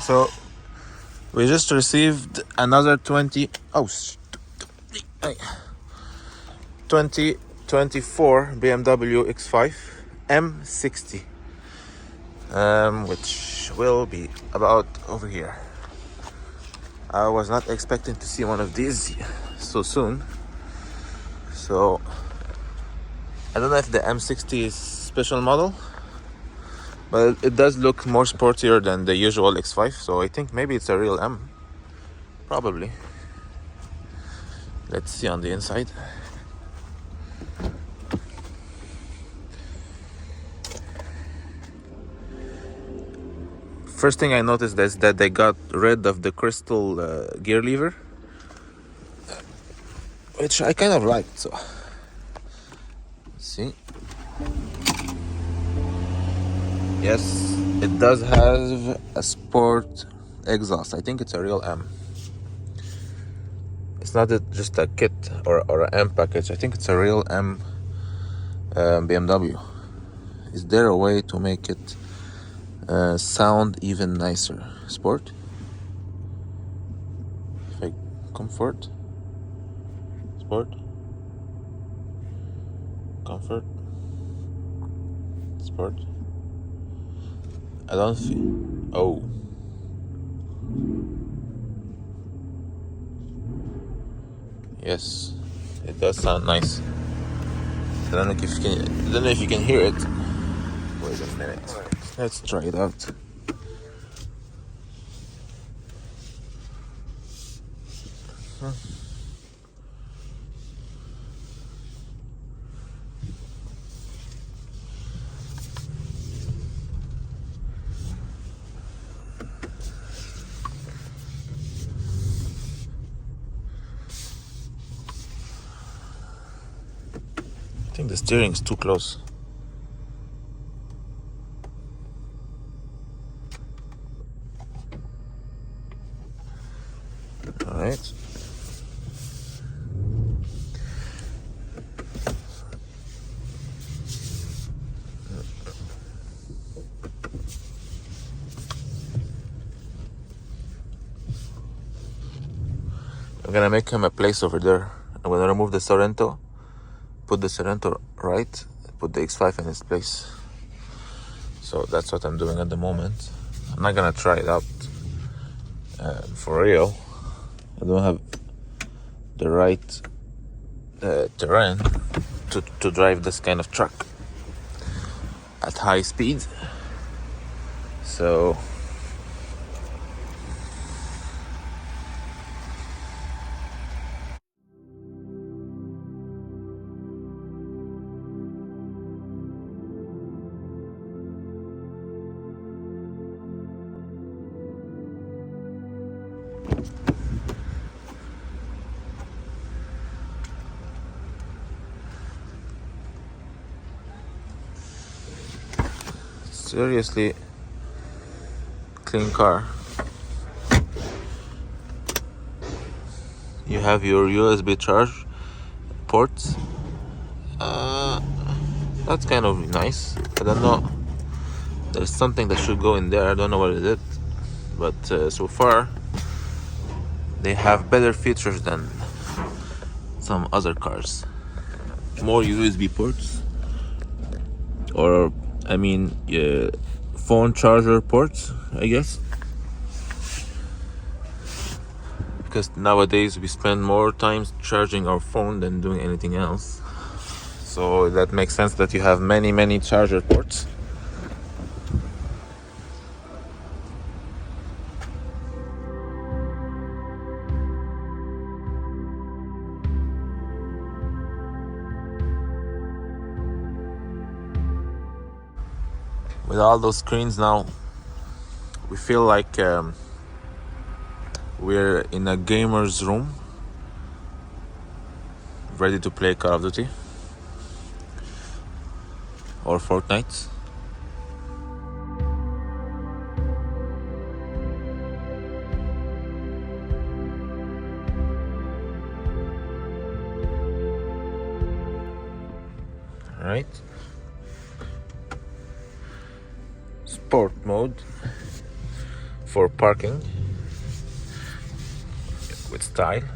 So we just received another 2024 BMW X5 M60, which will be about over here. I was not expecting to see one of these so soon. So I don't know if the M60 is special model, but it does look more sportier than the usual X5, so I think maybe it's a real M. Probably. Let's see on the inside. First thing I noticed is that they got rid of the crystal gear lever, which I kind of liked. So, see, yes, it does have a sport exhaust. I think it's a real M. It's not just a kit or an M package. I think it's a real M BMW. Is there a way to make it sound even nicer? Sport? Like comfort? Sport? Comfort? Sport? I don't feel. Oh. Yes, it does sound nice. I don't know if you can hear it. Wait a minute. Let's try it out. I think the steering is too close. All right. I'm gonna make him a place over there. I'm gonna remove the Sorento, put the Sorento right, put the X5 in its place. So that's what I'm doing at the moment. I'm not gonna try it out for real. I don't have the right terrain to drive this kind of truck at high speed. So seriously clean car. You have your USB charge ports. That's kind of nice. I don't know. There's something that should go in there. I don't know what it is, but so far they have better features than some other cars. More USB ports, or I mean, phone charger ports, I guess. Because nowadays we spend more time charging our phone than doing anything else. So that makes sense that you have many charger ports. With all those screens now, we feel like we're in a gamer's room, ready to play Call of Duty or Fortnite. All right. Sport mode, for parking with style.